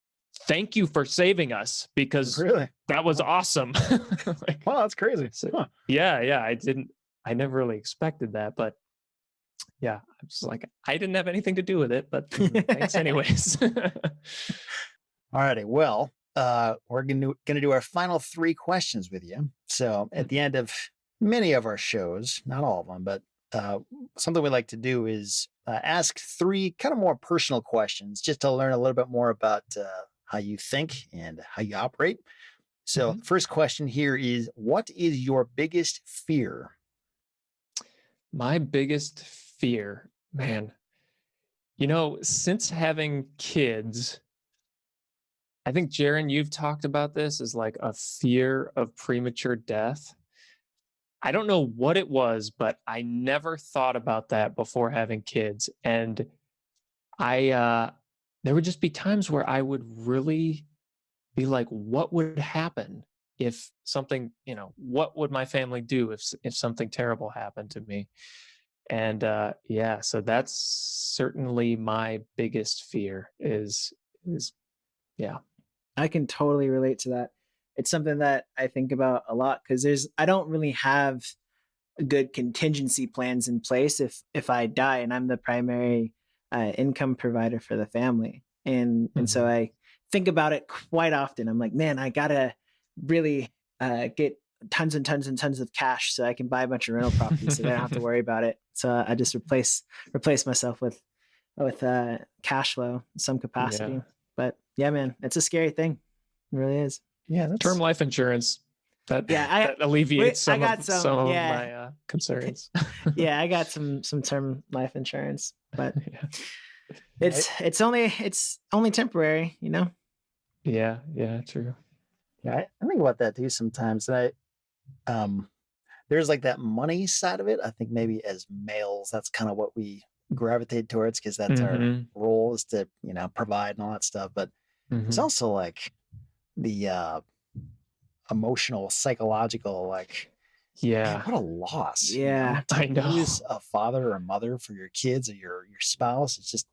[SPEAKER 2] "Thank you for saving us, because that was awesome."
[SPEAKER 1] Like, wow, that's crazy.
[SPEAKER 2] So, yeah, I never really expected that, but yeah, I was like, I didn't have anything to do with it, but thanks anyways.
[SPEAKER 1] All righty. Well, we're going to do our final 3 questions with you. So at the end of many of our shows, not all of them, but something we like to do is ask 3 kind of more personal questions just to learn a little bit more about how you think and how you operate. So first question here is, what is your biggest fear?
[SPEAKER 2] My biggest fear, man. Since having kids, I think, Jaren, you've talked about this as like a fear of premature death. I don't know what it was, but I never thought about that before having kids. And there would just be times where I would really be like, what would happen if something, what would my family do if something terrible happened to me? And so that's certainly my biggest fear is yeah.
[SPEAKER 3] I can totally relate to that. It's something that I think about a lot because I don't really have good contingency plans in place if I die and I'm the primary income provider for the family. And so I think about it quite often. I'm like, man, I gotta really get tons and tons and tons of cash so I can buy a bunch of rental properties so I don't have to worry about it. So I just replace myself with cash flow in some capacity.
[SPEAKER 2] Yeah.
[SPEAKER 3] But yeah, man, it's a scary thing. It really is.
[SPEAKER 1] Yeah, that's
[SPEAKER 2] term life insurance. That alleviates some of my concerns.
[SPEAKER 3] Yeah, I got some term life insurance, but it's only temporary,
[SPEAKER 2] Yeah, true.
[SPEAKER 1] Yeah, I think about that too sometimes. And there's like that money side of it. I think maybe as males, that's kind of what we gravitate towards because that's our role is to, provide and all that stuff. But it's also like the emotional, psychological, like, man, what a loss.
[SPEAKER 3] Yeah,
[SPEAKER 1] to
[SPEAKER 2] I know.
[SPEAKER 1] lose a father or a mother for your kids or your spouse. It's just,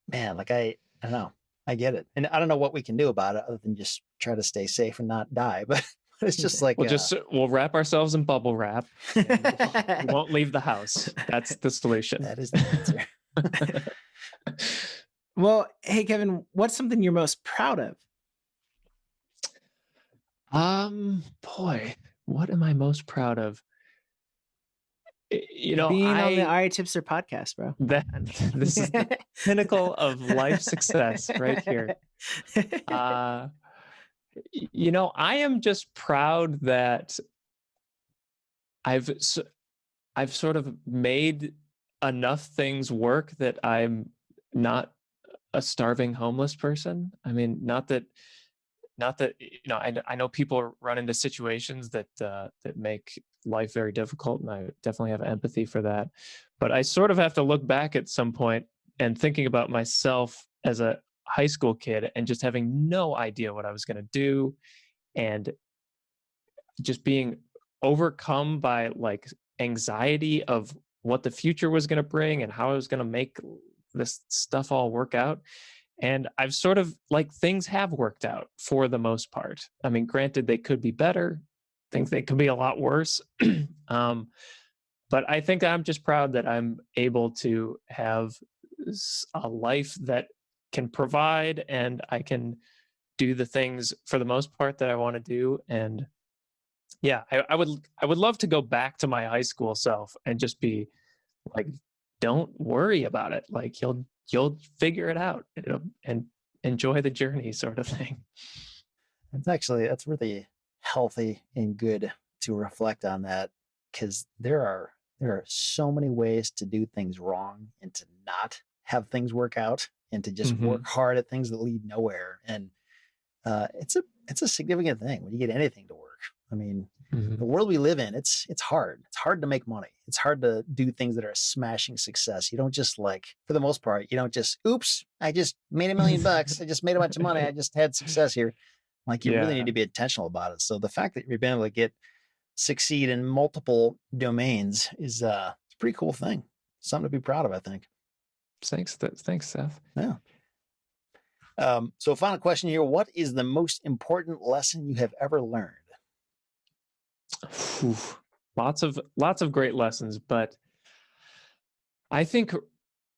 [SPEAKER 1] man, like I don't know. I get it. And I don't know what we can do about it other than just try to stay safe and not die. But it's just like
[SPEAKER 2] we'll wrap ourselves in bubble wrap. We won't leave the house. That's the solution.
[SPEAKER 1] That is the answer.
[SPEAKER 3] Well, hey Kevin, what's something you're most proud of?
[SPEAKER 2] Boy, what am I most proud of?
[SPEAKER 3] Being on the REtipster podcast, bro.
[SPEAKER 2] This is the pinnacle of life success right here. I am just proud that I've sort of made enough things work that I'm not a starving homeless person. I mean, not that I know people run into situations that make life very difficult, and I definitely have empathy for that. But I sort of have to look back at some point and thinking about myself as a high school kid and just having no idea what I was going to do, and just being overcome by like anxiety of what the future was going to bring and how I was going to make this stuff all work out. And I've sort of like things have worked out for the most part. I mean, granted, they could be better. Things they could be a lot worse. But I think I'm just proud that I'm able to have a life that can provide and I can do the things for the most part that I want to do. And yeah, I would love to go back to my high school self and just be like, don't worry about it. Like you'll figure it out, and enjoy the journey, sort of thing.
[SPEAKER 1] That's really healthy and good to reflect on that, because there are so many ways to do things wrong and to not have things work out and to just work hard at things that lead nowhere. And it's a significant thing when you get anything to work. I mean, the world we live in, it's hard. It's hard to make money. It's hard to do things that are a smashing success. You don't just for the most part, you don't just, oops, I just made $1 million. I just made a bunch of money. I just had success here. Like you really need to be intentional about it. So the fact that you've been able to succeed in multiple domains is a pretty cool thing. Something to be proud of, I think.
[SPEAKER 2] Thanks, Seth.
[SPEAKER 1] Yeah. So final question here. What is the most important lesson you have ever learned?
[SPEAKER 2] Lots of great lessons, but I think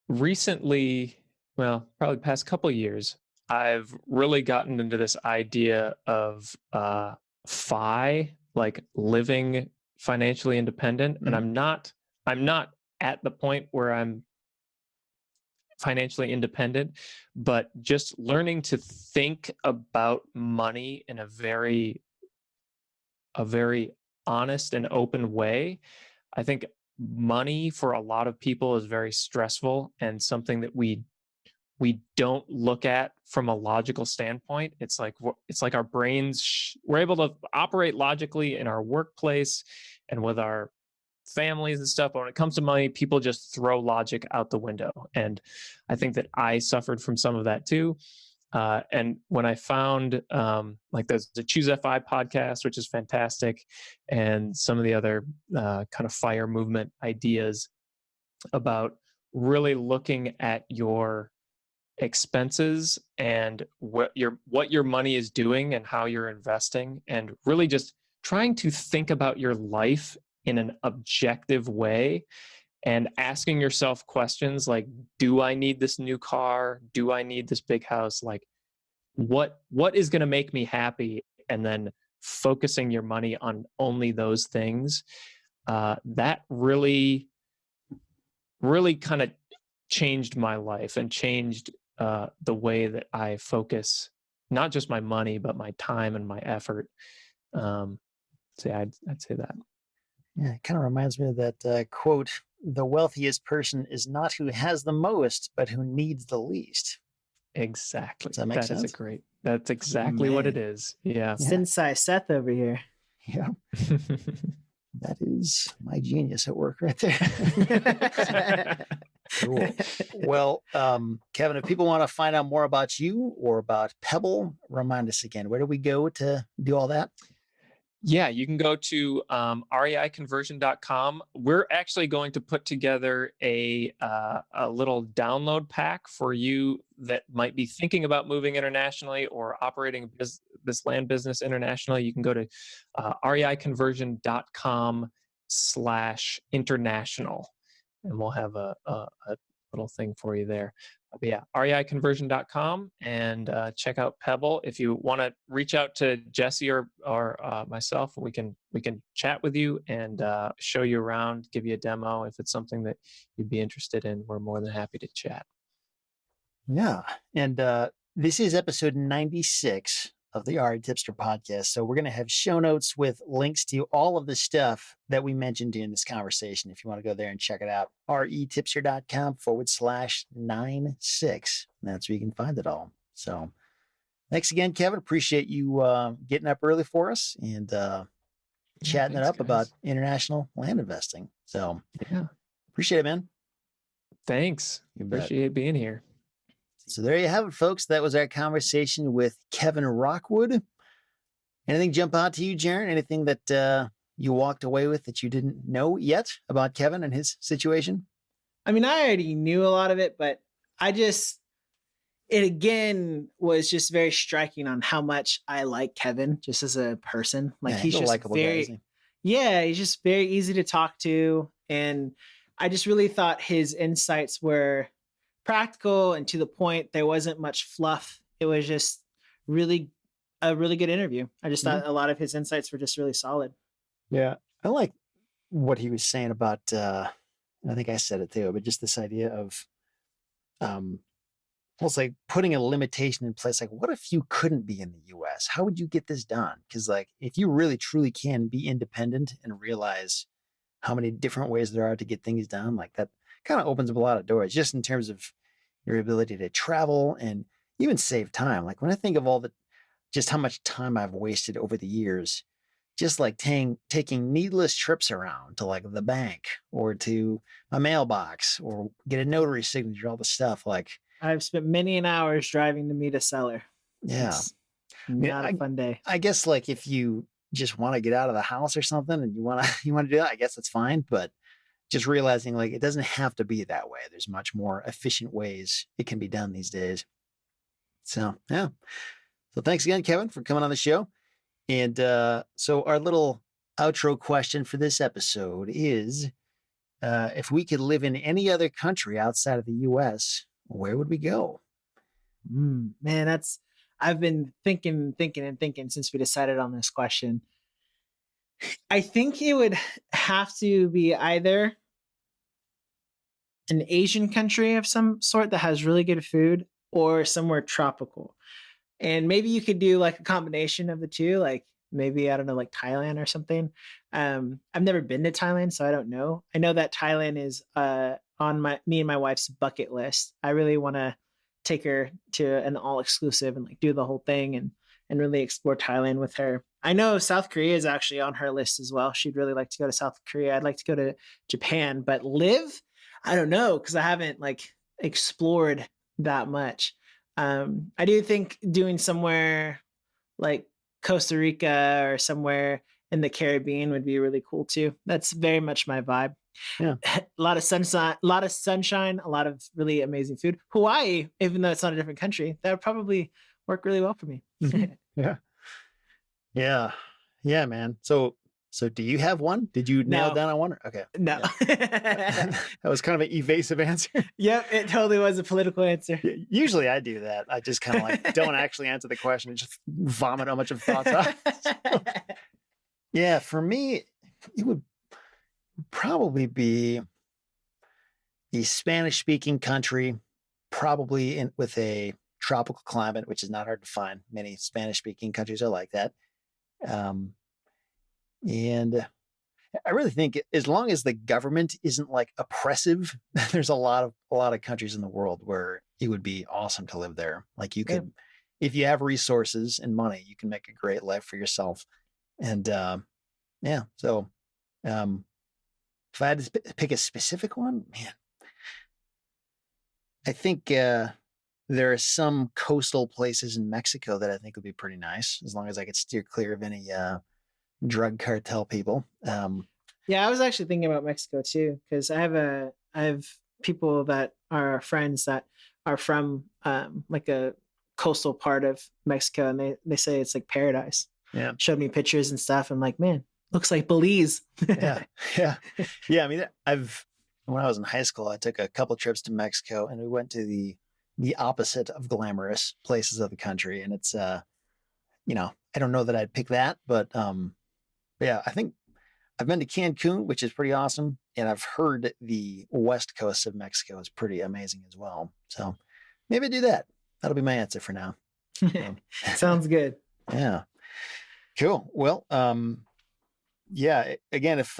[SPEAKER 2] recently, well, probably the past couple of years, I've really gotten into this idea of FI, like living financially independent. And I'm not at the point where I'm financially independent, but just learning to think about money in a very honest and open way. I think money for a lot of people is very stressful and something that we don't look at from a logical standpoint. It's like our brains, we're able to operate logically in our workplace and with our families and stuff, but when it comes to money, people just throw logic out the window. And I think that I suffered from some of that too. And when I found like there's the Choose FI podcast, which is fantastic, and some of the other kind of FIRE movement ideas about really looking at your expenses and what your money is doing and how you're investing, and really just trying to think about your life in an objective way and asking yourself questions like, do I need this new car? Do I need this big house? Like, what is going to make me happy? And then focusing your money on only those things. That really kind of changed my life and changed the way that I focus, not just my money, but my time and my effort. So yeah, I'd say that.
[SPEAKER 1] Yeah, it kind of reminds me of that quote, the wealthiest person is not who has the most, but who needs the least.
[SPEAKER 2] Exactly.
[SPEAKER 1] Does that make sense?
[SPEAKER 2] That's exactly what it is. Yeah.
[SPEAKER 3] Sensei Seth over here.
[SPEAKER 1] Yeah. That is my genius at work right there. Cool. Well, Kevin, if people want to find out more about you or about Pebble, remind us again, where do we go to do all that?
[SPEAKER 2] Yeah, you can go to reiconversion.com. We're actually going to put together a little download pack for you that might be thinking about moving internationally or operating this land business internationally. You can go to reiconversion.com/international, and we'll have a little thing for you there. But yeah, reiconversion.com, and check out Pebble. If you want to reach out to Jesse or myself, we can chat with you and show you around, give you a demo. If it's something that you'd be interested in, we're more than happy to chat.
[SPEAKER 1] Yeah. And this is episode 96 of the REtipster podcast. So we're going to have show notes with links to all of the stuff that we mentioned during this conversation. If you want to go there and check it out, retipster.com/96. That's where you can find it all. So thanks again, Kevin. Appreciate you getting up early for us and chatting it up about international land investing. So
[SPEAKER 2] yeah,
[SPEAKER 1] appreciate it, man.
[SPEAKER 2] Thanks. Appreciate being here.
[SPEAKER 1] So there you have it, folks. That was our conversation with Kevin Rockwood. Anything jump out to you, Jaren? Anything that you walked away with that you didn't know yet about Kevin and his situation?
[SPEAKER 3] I mean, I already knew a lot of it, but it again was just very striking on how much I like Kevin just as a person. Like he's just
[SPEAKER 1] likable guy, isn't
[SPEAKER 3] he? He's just very easy to talk to. And I just really thought his insights were practical and to the point. There wasn't much fluff. It was just a really good interview. I just thought a lot of his insights were just really solid.
[SPEAKER 1] Yeah. I like what he was saying about, I think I said it too, but just this idea of almost like putting a limitation in place. Like, what if you couldn't be in the US? How would you get this done? Because like, if you really truly can be independent and realize how many different ways there are to get things done, like that kind of opens up a lot of doors just in terms of your ability to travel and even save time. Like when I think of just how much time I've wasted over the years, just like taking needless trips around to like the bank or to my mailbox or get a notary signature, all the stuff. Like
[SPEAKER 3] I've spent many an hours driving to meet a seller.
[SPEAKER 1] Yeah.
[SPEAKER 3] It's not a fun day.
[SPEAKER 1] I guess like if you just want to get out of the house or something and you want to do that, I guess that's fine. But just realizing like it doesn't have to be that way. There's much more efficient ways it can be done these days. So yeah. So thanks again, Kevin, for coming on the show. And so our little outro question for this episode is, if we could live in any other country outside of the US, where would we go?
[SPEAKER 3] Man, I've been thinking since we decided on this question. I think it would have to be either an Asian country of some sort that has really good food or somewhere tropical. And maybe you could do like a combination of the two. Like maybe, I don't know, like Thailand or something. I've never been to Thailand, so I don't know. I know that Thailand is on me and my wife's bucket list. I really want to take her to an all exclusive and like do the whole thing and really explore Thailand with her. I know South Korea is actually on her list as well. She'd really like to go to South Korea. I'd like to go to Japan, but live, I don't know, because I haven't like explored that much. I do think doing somewhere like Costa Rica or somewhere in the Caribbean would be really cool too. That's very much my vibe.
[SPEAKER 1] Yeah.
[SPEAKER 3] A lot of sunshine, a lot of really amazing food. Hawaii, even though it's not a different country, that would probably work really well for me.
[SPEAKER 1] Yeah. Yeah. Yeah, man. So do you have one? Did you nail down on one? Okay.
[SPEAKER 3] No.
[SPEAKER 1] Yeah. That was kind of an evasive answer.
[SPEAKER 3] Yep, it totally was a political answer.
[SPEAKER 1] Usually I do that. I just kind of like don't actually answer the question and just vomit a bunch of thoughts out. Yeah, for me, it would probably be the Spanish-speaking country, probably with a tropical climate, which is not hard to find. Many Spanish-speaking countries are like that. And I really think as long as the government isn't like oppressive, there's a lot of countries in the world where it would be awesome to live there. Like you could, if you have resources and money, you can make a great life for yourself. And yeah, so if I had to pick a specific one, man, I think there are some coastal places in Mexico that I think would be pretty nice, as long as I could steer clear of any drug cartel people.
[SPEAKER 3] Yeah, I was actually thinking about Mexico too, because I have people that are friends that are from like a coastal part of Mexico, and they say it's like paradise.
[SPEAKER 1] Yeah,
[SPEAKER 3] showed me pictures and stuff. I'm like, man, looks like Belize.
[SPEAKER 1] yeah. I mean, when I was in high school, I took a couple trips to Mexico, and we went to the opposite of glamorous places of the country, and it's I don't know that I'd pick that, but yeah, I think I've been to Cancun, which is pretty awesome, and I've heard the west coast of Mexico is pretty amazing as well. So maybe do that. That'll be my answer for now.
[SPEAKER 3] Sounds good.
[SPEAKER 1] Yeah. Cool. Well, yeah, again, if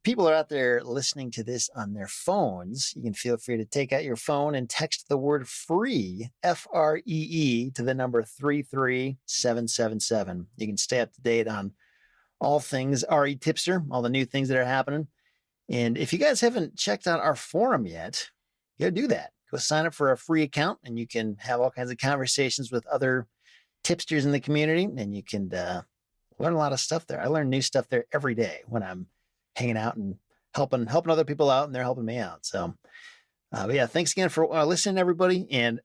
[SPEAKER 1] people are out there listening to this on their phones, you can feel free to take out your phone and text the word free, FREE, to the number 33777. You can stay up to date on all things REtipster, all the new things that are happening. And if you guys haven't checked out our forum yet, go do that. Go sign up for a free account, and you can have all kinds of conversations with other tipsters in the community, and you can learn a lot of stuff there. I learn new stuff there every day when I'm hanging out and helping other people out, and they're helping me out. So, but yeah, thanks again for listening, everybody. And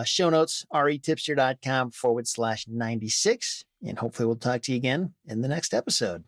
[SPEAKER 1] show notes, retipster.com/96. And hopefully we'll talk to you again in the next episode.